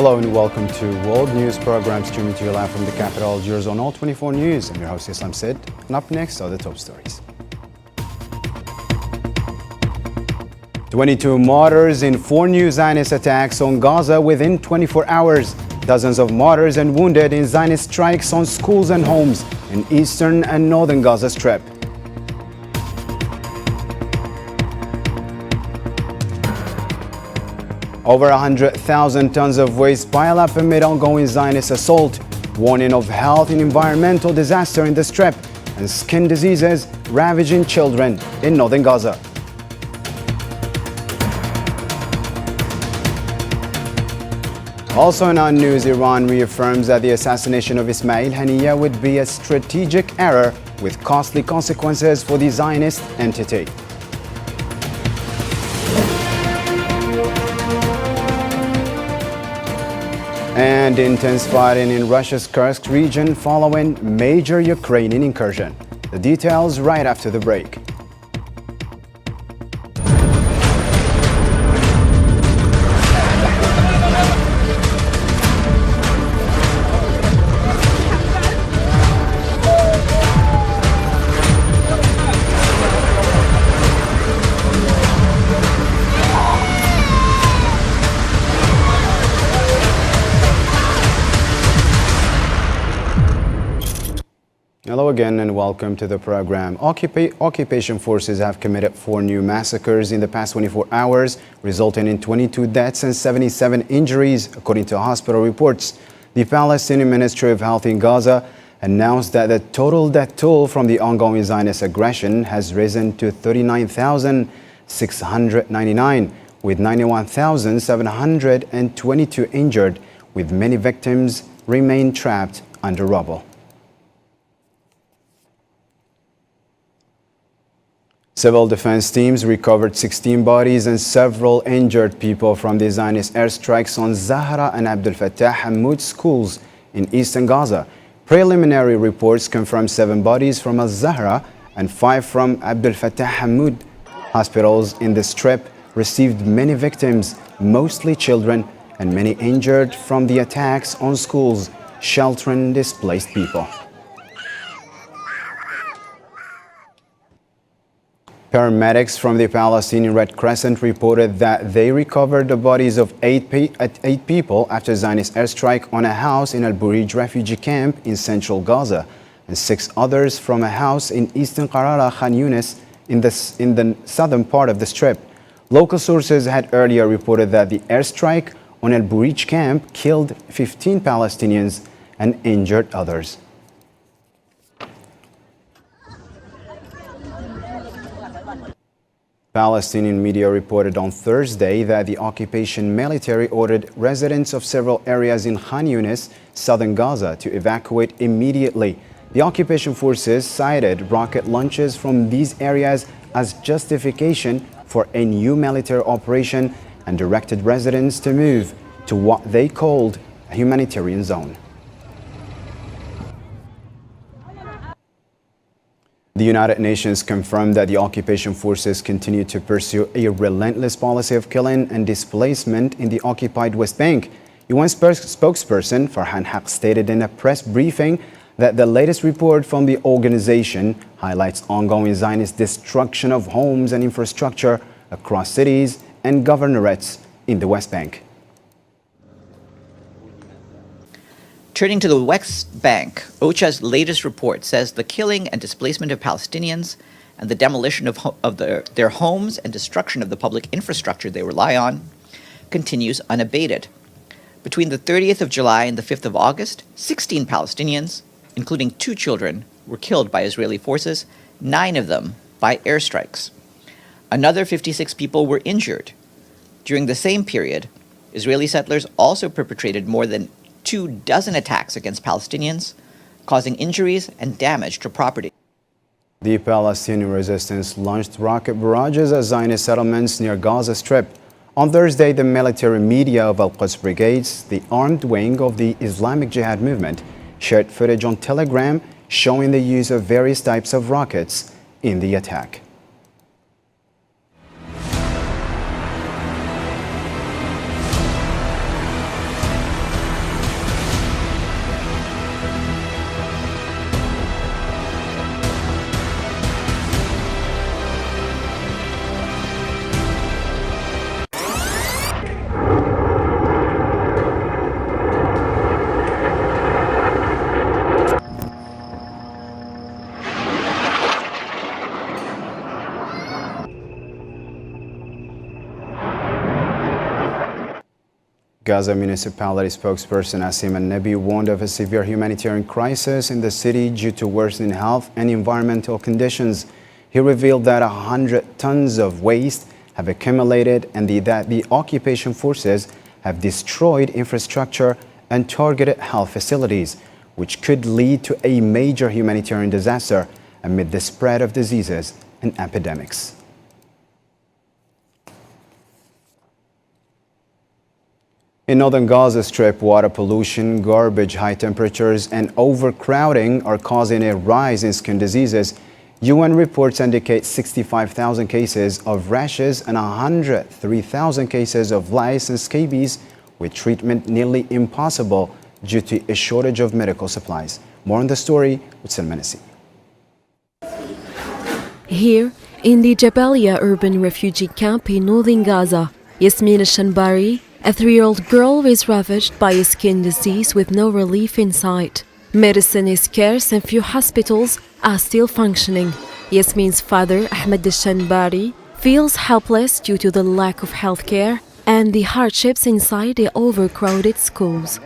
Hello and welcome to World News Program streaming to you live from the capital, Algiers on All 24 News. I'm your host Islam Sid, and up next are the top stories. 22 martyrs in 4 new Zionist attacks on Gaza within 24 hours. Dozens of martyrs and wounded in Zionist strikes on schools and homes in eastern and northern Gaza Strip. Over 100,000 tons of waste pile up amid ongoing Zionist assault. Warning of health and environmental disaster in the Strip and skin diseases ravaging children in northern Gaza. Also in our news, Iran reaffirms that the assassination of Ismail Haniyeh would be a strategic error with costly consequences for the Zionist entity. And intense fighting in Russia's Kursk region following major Ukrainian incursion. The details right after the break. Hello again and welcome to the program. Occupation forces have committed 4 new massacres in the past 24 hours, resulting in 22 deaths and 77 injuries, according to hospital reports. The Palestinian Ministry of Health in Gaza announced that the total death toll from the ongoing Zionist aggression has risen to 39,699, with 91,722 injured, with many victims remain trapped under rubble. Civil defense teams recovered 16 bodies and several injured people from the Zionist airstrikes on Zahra and Abdel Fattah Hammoud schools in eastern Gaza. Preliminary reports confirm 7 bodies from Al-Zahra and 5 from Abdel Fattah Hammoud. Hospitals in the Strip received many victims, mostly children, and many injured from the attacks on schools sheltering displaced people. Paramedics from the Palestinian Red Crescent reported that they recovered the bodies of 8 people after Zionist airstrike on a house in Al-Burij refugee camp in central Gaza, and 6 others from a house in eastern Qarara Khan Yunis in the southern part of the Strip. Local sources had earlier reported that the airstrike on Al-Burij camp killed 15 Palestinians and injured others. Palestinian media reported on Thursday that the occupation military ordered residents of several areas in Khan Yunis, southern Gaza, to evacuate immediately. The occupation forces cited rocket launches from these areas as justification for a new military operation and directed residents to move to what they called a humanitarian zone. The United Nations confirmed that the occupation forces continue to pursue a relentless policy of killing and displacement in the occupied West Bank. UN spokesperson Farhan Haq stated in a press briefing that the latest report from the organization highlights ongoing Zionist destruction of homes and infrastructure across cities and governorates in the West Bank. Turning to the West Bank, OCHA's latest report says the killing and displacement of Palestinians and the demolition of their homes and destruction of the public infrastructure they rely on continues unabated. Between the 30th of July and the 5th of August, 16 Palestinians, including 2 children, were killed by Israeli forces, 9 of them by airstrikes. Another 56 people were injured. During the same period, Israeli settlers also perpetrated more than 24 attacks against Palestinians, causing injuries and damage to property. The Palestinian resistance launched rocket barrages at Zionist settlements near Gaza Strip. On Thursday, the military media of Al-Quds Brigades, the armed wing of the Islamic Jihad movement, shared footage on Telegram showing the use of various types of rockets in the attack. Gaza municipality spokesperson Asim Al-Nabi warned of a severe humanitarian crisis in the city due to worsening health and environmental conditions. He revealed that 100 tons of waste have accumulated and that the occupation forces have destroyed infrastructure and targeted health facilities, which could lead to a major humanitarian disaster amid the spread of diseases and epidemics. In northern Gaza Strip, water pollution, garbage, high temperatures, and overcrowding are causing a rise in skin diseases. UN reports indicate 65,000 cases of rashes and 103,000 cases of lice and scabies, with treatment nearly impossible due to a shortage of medical supplies. More on the story with Salman Assi. Here, in the Jabalia urban refugee camp in northern Gaza, Yasmin al-Shanbari, a 3-year-old girl, is ravaged by a skin disease with no relief in sight. Medicine is scarce and few hospitals are still functioning. Yasmin's father, Ahmed al-Shanbari, feels helpless due to the lack of healthcare and the hardships inside the overcrowded schools.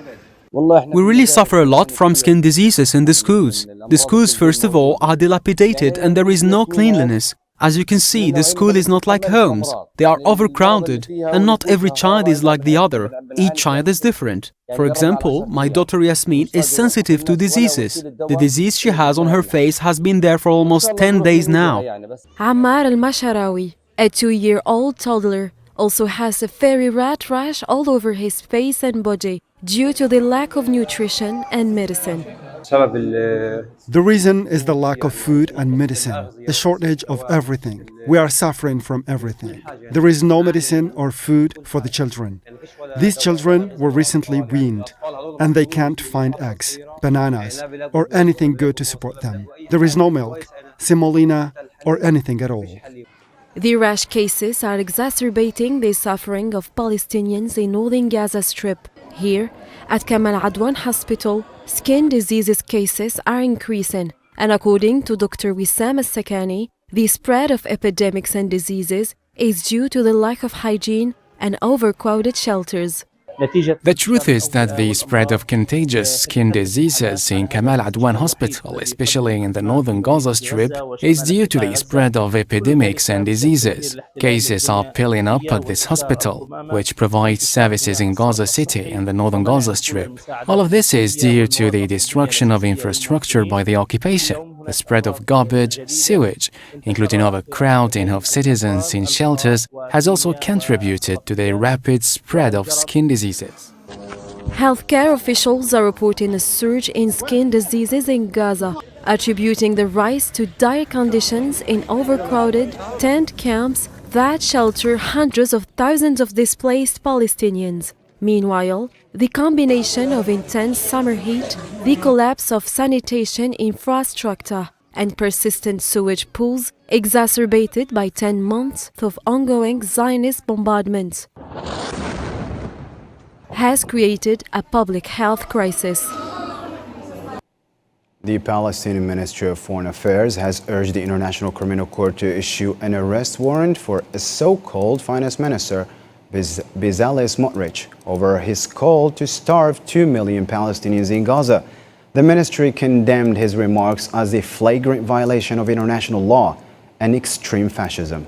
We really suffer a lot from skin diseases in the schools. The schools, first of all, are dilapidated and there is no cleanliness. As you can see, the school is not like homes. They are overcrowded, and not every child is like the other. Each child is different. For example, my daughter Yasmin is sensitive to diseases. The disease she has on her face has been there for almost 10 days now. Ammar al-Masharawi, a 2-year-old toddler, also has a fiery rat rash all over his face and body due to the lack of nutrition and medicine. The reason is the lack of food and medicine, the shortage of everything. We are suffering from everything. There is no medicine or food for the children. These children were recently weaned, and they can't find eggs, bananas, or anything good to support them. There is no milk, semolina, or anything at all. The rash cases are exacerbating the suffering of Palestinians in northern Gaza Strip. Here, at Kamal Adwan Hospital, skin diseases cases are increasing, and according to Dr. Wissam al-Sakani, the spread of epidemics and diseases is due to the lack of hygiene and overcrowded shelters. The truth is that the spread of contagious skin diseases in Kamal Adwan Hospital, especially in the northern Gaza Strip, is due to the spread of epidemics and diseases. Cases are piling up at this hospital, which provides services in Gaza City and the northern Gaza Strip. All of this is due to the destruction of infrastructure by the occupation. The spread of garbage, sewage, including overcrowding of citizens in shelters, has also contributed to the rapid spread of skin diseases. Healthcare officials are reporting a surge in skin diseases in Gaza, attributing the rise to dire conditions in overcrowded tent camps that shelter hundreds of thousands of displaced Palestinians. Meanwhile, the combination of intense summer heat, the collapse of sanitation infrastructure, and persistent sewage pools, exacerbated by 10 months of ongoing Zionist bombardments, has created a public health crisis. The Palestinian Ministry of Foreign Affairs has urged the International Criminal Court to issue an arrest warrant for a so-called finance minister, Bezalel Smotrich, over his call to starve 2 million Palestinians in Gaza. The ministry condemned his remarks as a flagrant violation of international law and extreme fascism.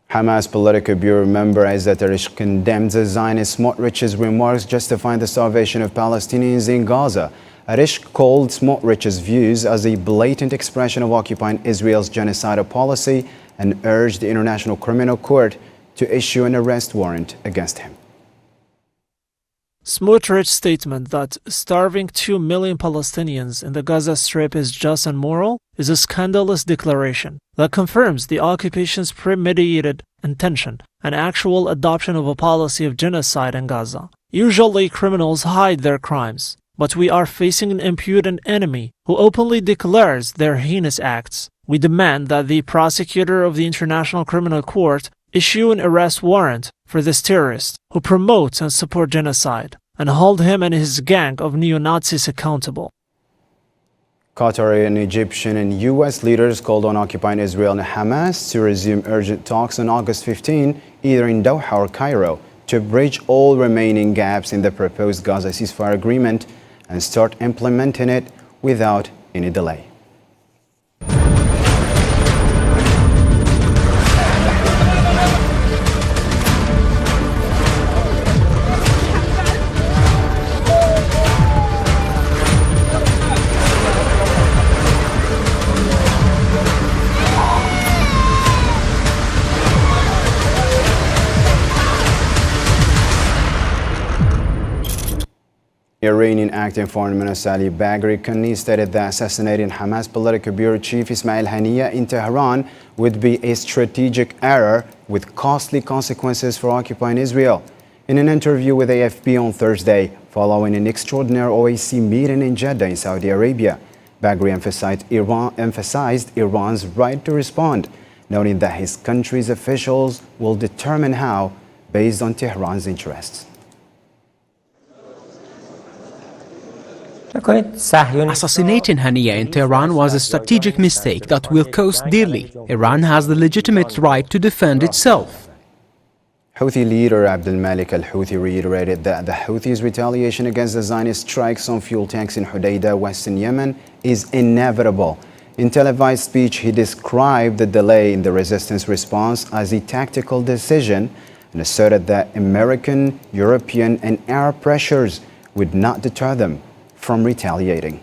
Hamas Political Bureau member Izzat Arish condemned the Zionist Smotrich's remarks justifying the starvation of Palestinians in Gaza. Arish called Smotrich's views as a blatant expression of occupying Israel's genocidal policy and urged the International Criminal Court to issue an arrest warrant against him. Smotrich's statement that starving 2 million Palestinians in the Gaza Strip is just and moral is a scandalous declaration that confirms the occupation's premeditated intention and actual adoption of a policy of genocide in Gaza. Usually criminals hide their crimes, but we are facing an impudent enemy who openly declares their heinous acts. We demand that the prosecutor of the International Criminal Court issue an arrest warrant for this terrorist who promotes and supports genocide, and hold him and his gang of neo-Nazis accountable. Qatari and Egyptian and U.S. leaders called on occupying Israel and Hamas to resume urgent talks on August 15, either in Doha or Cairo, to bridge all remaining gaps in the proposed Gaza ceasefire agreement and start implementing it without any delay. Iranian acting foreign minister Ali Bagheri stated that assassinating Hamas political bureau chief Ismail Haniyeh in Tehran would be a strategic error with costly consequences for occupying Israel. In an interview with AFP on Thursday, following an extraordinary OAC meeting in Jeddah in Saudi Arabia, Bagheri emphasized Iran's right to respond, noting that his country's officials will determine how based on Tehran's interests. Assassinating Haniyeh in Tehran was a strategic mistake that will cost dearly. Iran has the legitimate right to defend itself. Houthi leader Abdel Malik al-Houthi reiterated that the Houthis' retaliation against the Zionist strikes on fuel tanks in Hodeidah, western Yemen, is inevitable. In televised speech, he described the delay in the resistance response as a tactical decision and asserted that American, European, and Arab pressures would not deter them from retaliating.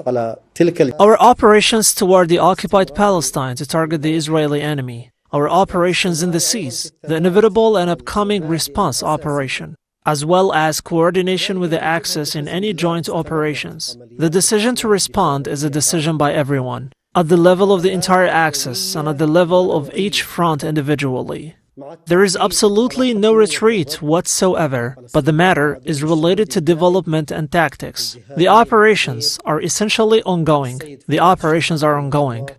Our operations toward the occupied Palestine to target the Israeli enemy, our operations in the seas, the inevitable and upcoming response operation, as well as coordination with the Axis in any joint operations. The decision to respond is a decision by everyone, at the level of the entire Axis and at the level of each front individually. There is absolutely no retreat whatsoever, but the matter is related to development and tactics. The operations are essentially ongoing. The operations are ongoing.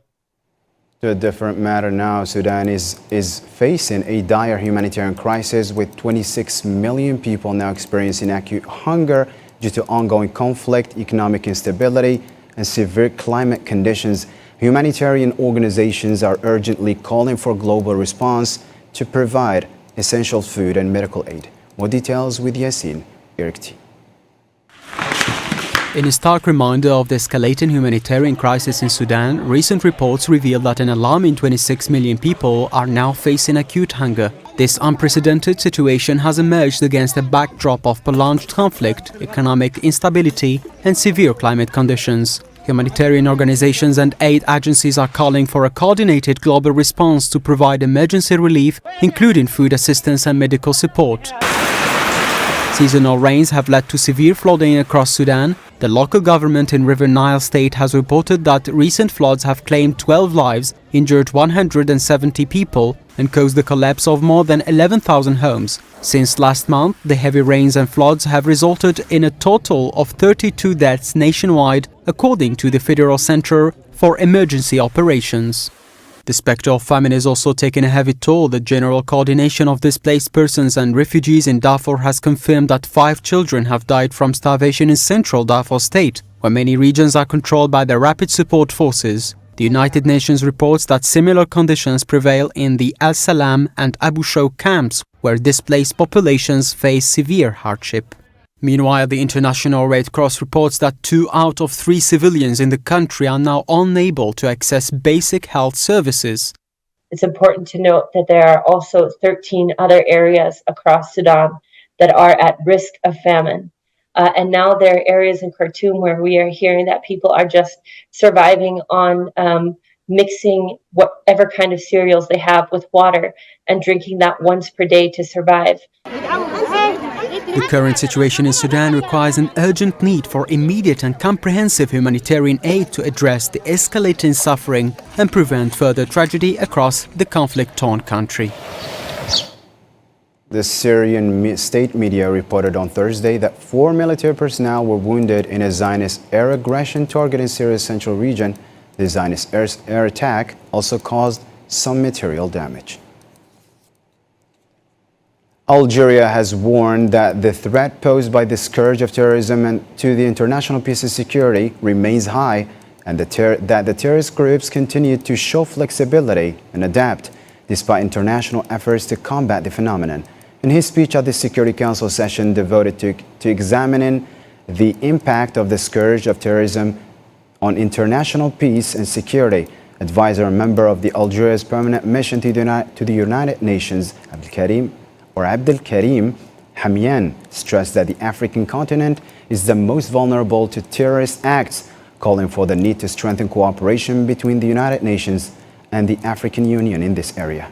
To a different matter now, Sudan is facing a dire humanitarian crisis with 26 million people now experiencing acute hunger due to ongoing conflict, economic instability, and severe climate conditions. Humanitarian organizations are urgently calling for global response to provide essential food and medical aid. More details with Yassine Irkti. In a stark reminder of the escalating humanitarian crisis in Sudan, recent reports reveal that an alarming 26 million people are now facing acute hunger. This unprecedented situation has emerged against a backdrop of prolonged conflict, economic instability, and severe climate conditions. Humanitarian organizations and aid agencies are calling for a coordinated global response to provide emergency relief, including food assistance and medical support. Seasonal rains have led to severe flooding across Sudan. The local government in River Nile state has reported that recent floods have claimed 12 lives, injured 170 people, and caused the collapse of more than 11,000 homes. Since last month, the heavy rains and floods have resulted in a total of 32 deaths nationwide, according to the Federal Center for Emergency Operations. The specter of famine is also taking a heavy toll. The General Coordination of Displaced Persons and Refugees in Darfur has confirmed that 5 children have died from starvation in central Darfur state, where many regions are controlled by the Rapid Support Forces. The United Nations reports that similar conditions prevail in the Al Salam and Abu Shawk camps, where displaced populations face severe hardship. Meanwhile, the International Red Cross reports that 2 out of 3 civilians in the country are now unable to access basic health services. It's important to note that there are also 13 other areas across Sudan that are at risk of famine. And now there are areas in Khartoum where we are hearing that people are just surviving on mixing whatever kind of cereals they have with water and drinking that once per day to survive. The current situation in Sudan requires an urgent need for immediate and comprehensive humanitarian aid to address the escalating suffering and prevent further tragedy across the conflict-torn country. The Syrian state media reported on Thursday that 4 military personnel were wounded in a Zionist air aggression targeting Syria's central region. The Zionist air attack also caused some material damage. Algeria has warned that the threat posed by the scourge of terrorism and to the international peace and security remains high, and that the terrorist groups continue to show flexibility and adapt despite international efforts to combat the phenomenon. In his speech at the Security Council session devoted to examining the impact of the scourge of terrorism on international peace and security, advisor and member of the Algeria's permanent mission to the United Nations, Abdel Karim Hamian, stressed that the African continent is the most vulnerable to terrorist acts, calling for the need to strengthen cooperation between the United Nations and the African Union in this area.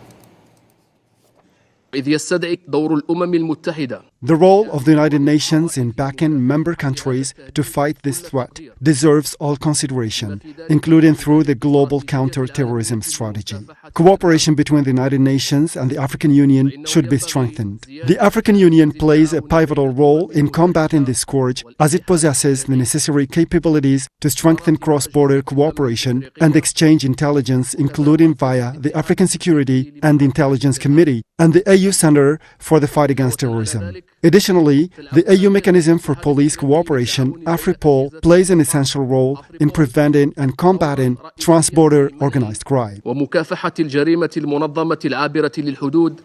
إذ يستدعي دور الأمم المتحدة. The role of the United Nations in backing member countries to fight this threat deserves all consideration, including through the global counter-terrorism strategy. Cooperation between the United Nations and the African Union should be strengthened. The African Union plays a pivotal role in combating this scourge as it possesses the necessary capabilities to strengthen cross-border cooperation and exchange intelligence, including via the African Security and Intelligence Committee and the AU Center for the Fight Against Terrorism. Additionally, the AU Mechanism for Police Cooperation, AFRIPOL, plays an essential role in preventing and combating trans-border organized crime. ومكافحة الجريمة المنظمة العابرة للحدود.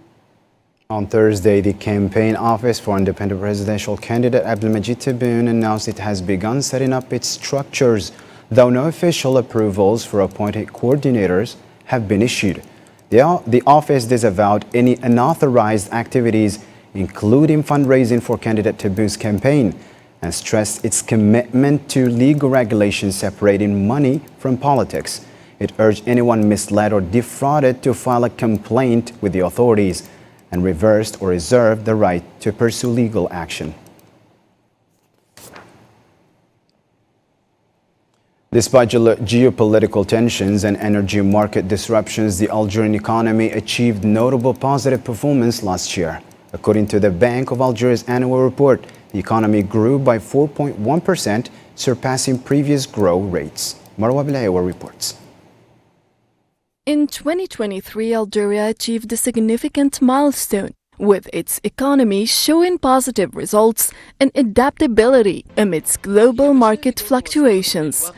On Thursday, the Campaign Office for Independent Presidential Candidate Abdelmajid Tebboune announced it has begun setting up its structures, though no official approvals for appointed coordinators have been issued. The office disavowed any unauthorized activities, including fundraising for candidate Tebboune's campaign, and stressed its commitment to legal regulations separating money from politics. It urged anyone misled or defrauded to file a complaint with the authorities and reversed or reserved the right to pursue legal action. Despite geopolitical tensions and energy market disruptions, the Algerian economy achieved notable positive performance last year. According to the Bank of Algeria's annual report, the economy grew by 4.1%, surpassing previous growth rates. Marwa Bilayewa reports. In 2023, Algeria achieved a significant milestone, with its economy showing positive results and adaptability amidst global market fluctuations.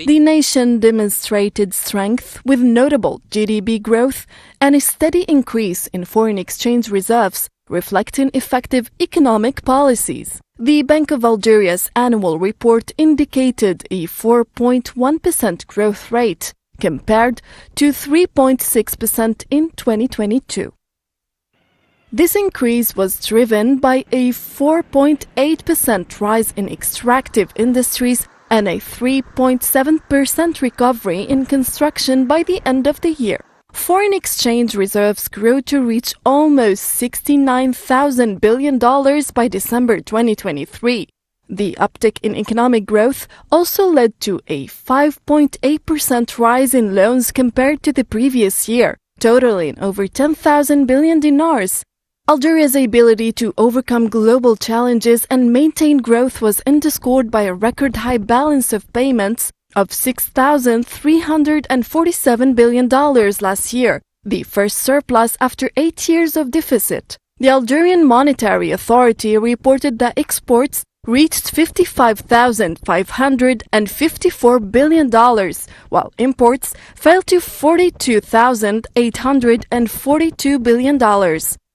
The nation demonstrated strength with notable GDP growth and a steady increase in foreign exchange reserves, reflecting effective economic policies. The Bank of Algeria's annual report indicated a 4.1% growth rate, compared to 3.6% in 2022. This increase was driven by a 4.8% rise in extractive industries and a 3.7% recovery in construction by the end of the year. Foreign exchange reserves grew to reach almost $69,000 billion by December 2023. The uptick in economic growth also led to a 5.8% rise in loans compared to the previous year, totaling over 10,000 billion dinars. Algeria's ability to overcome global challenges and maintain growth was underscored by a record high balance of payments of $6,347 billion last year, the first surplus after 8 years of deficit. The Algerian Monetary Authority reported that exports reached $55,554 billion, while imports fell to $42,842 billion.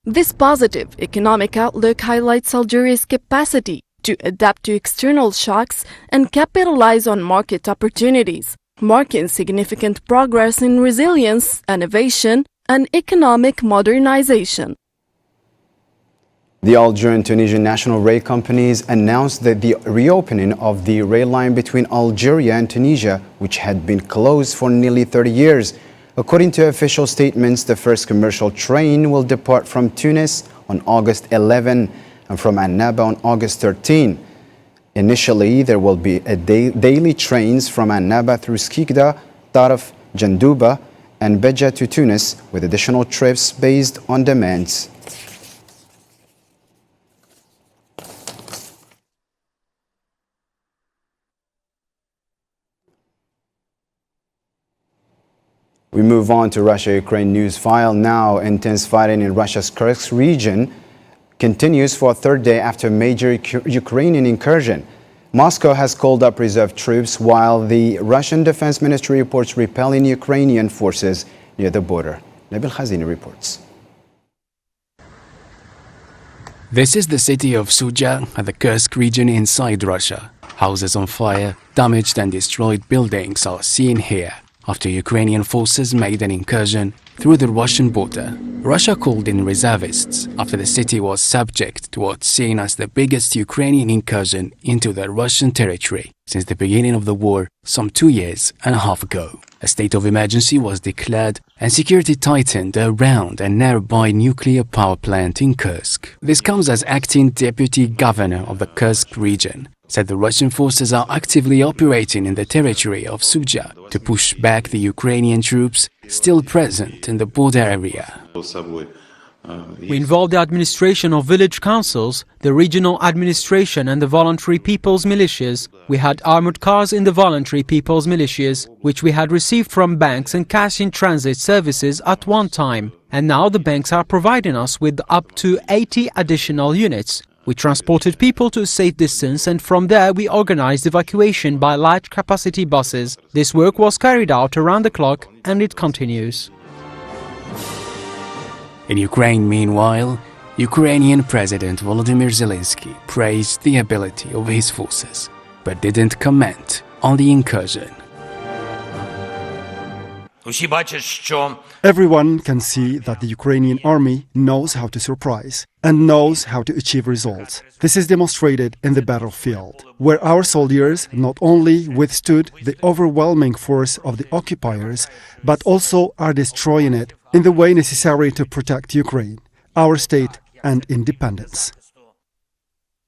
This positive economic outlook highlights Algeria's capacity to adapt to external shocks and capitalize on market opportunities, marking significant progress in resilience, innovation, and economic modernization. The Algerian-Tunisian national rail companies announced that the reopening of the rail line between Algeria and Tunisia, which had been closed for nearly 30 years. According to official statements, the first commercial train will depart from Tunis on August 11 and from Annaba on August 13. Initially, there will be daily trains from Annaba through Skikda, Taraf, Jandouba, and Beja to Tunis, with additional trips based on demands. We move on to Russia-Ukraine news file now. Intense fighting in Russia's Kursk region continues for a third day after major Ukrainian incursion. Moscow has called up reserve troops while the Russian Defense Ministry reports repelling Ukrainian forces near the border. Nabil Khazini reports. This is the city of Sudzha at the Kursk region inside Russia. Houses on fire, damaged and destroyed buildings are seen here after Ukrainian forces made an incursion through the Russian border. Russia called in reservists after the city was subject to what's seen as the biggest Ukrainian incursion into the Russian territory since the beginning of the war some 2.5 years ago. A state of emergency was declared and security tightened around a nearby nuclear power plant in Kursk. This comes as acting deputy governor of the Kursk region said the Russian forces are actively operating in the territory of Sudzha to push back the Ukrainian troops still present in the border area. We involved the administration of village councils, the regional administration and the voluntary people's militias. We had armored cars in the voluntary people's militias, which we had received from banks and cash in transit services at one time. And now the banks are providing us with up to 80 additional units. We transported people to a safe distance and from there we organized evacuation by large capacity buses. This work was carried out around the clock and it continues. In Ukraine, meanwhile, Ukrainian President Volodymyr Zelensky praised the ability of his forces, but didn't comment on the incursion. Everyone can see that the Ukrainian army knows how to surprise and knows how to achieve results. This is demonstrated in the battlefield, where our soldiers not only withstood the overwhelming force of the occupiers, but also are destroying it in the way necessary to protect Ukraine, our state and independence.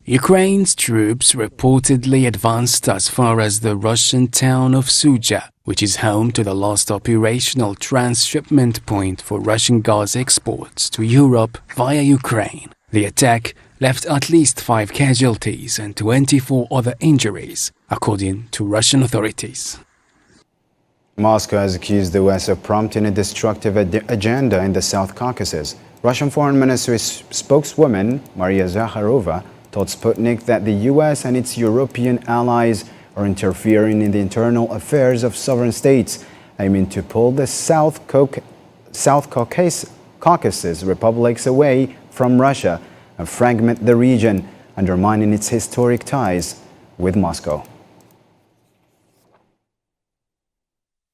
Ukraine's troops reportedly advanced as far as the Russian town of Sudzha, which is home to the last operational transshipment point for Russian gas exports to Europe via Ukraine. The attack left at least 5 casualties and 24 other injuries, according to Russian authorities. Moscow has accused the West of prompting a destructive agenda in the South Caucasus. Russian Foreign Ministry spokeswoman Maria Zakharova told Sputnik that the US and its European allies are interfering in the internal affairs of sovereign states, aiming to pull the South Caucasus republics away from Russia and fragment the region, undermining its historic ties with Moscow.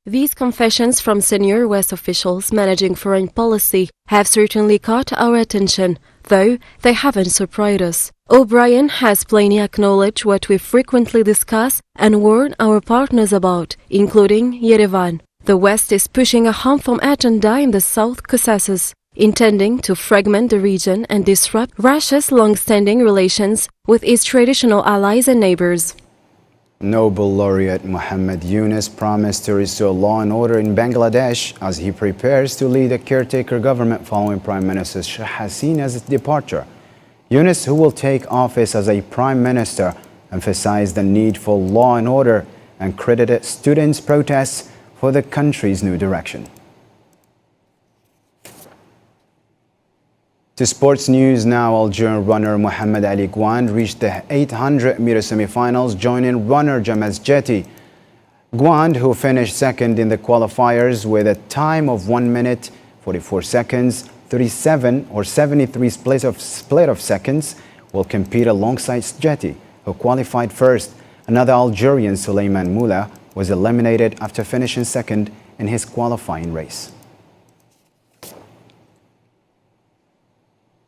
These confessions from senior West officials managing foreign policy have certainly caught our attention, though they haven't surprised us. O'Brien has plainly acknowledged what we frequently discuss and warn our partners about, including Yerevan. The West is pushing a harmful agenda in the South Caucasus, intending to fragment the region and disrupt Russia's long-standing relations with its traditional allies and neighbors. Nobel laureate Muhammad Yunus promised to restore law and order in Bangladesh as he prepares to lead a caretaker government following Prime Minister Sheikh Hasina's departure. Yunus, who will take office as a prime minister, emphasized the need for law and order and credited students' protests for the country's new direction. To sports news now, Algerian runner Mohamed Ali Gouand reached the 800-meter semifinals, joining runner Jamaz Jeti. Gouand, who finished second in the qualifiers with a time of 1 minute, 44 seconds, 37 or 73 split of seconds, will compete alongside Jeti, who qualified first. Another Algerian, Suleiman Moula, was eliminated after finishing second in his qualifying race.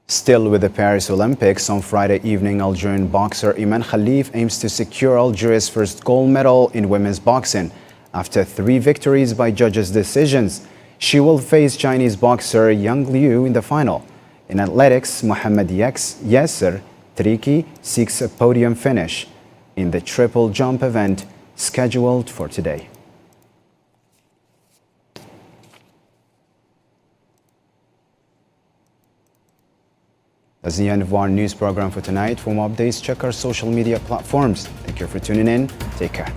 Still with the Paris Olympics, on Friday evening, Algerian boxer Iman Khalif aims to secure Algeria's first gold medal in women's boxing. After 3 victories by judges' decisions, she will face Chinese boxer Yang Liu in the final. In athletics, Mohamed Yasser Triki seeks a podium finish in the triple jump event scheduled for today. That's the end of our news program for tonight. For more updates, check our social media platforms. Thank you for tuning in. Take care.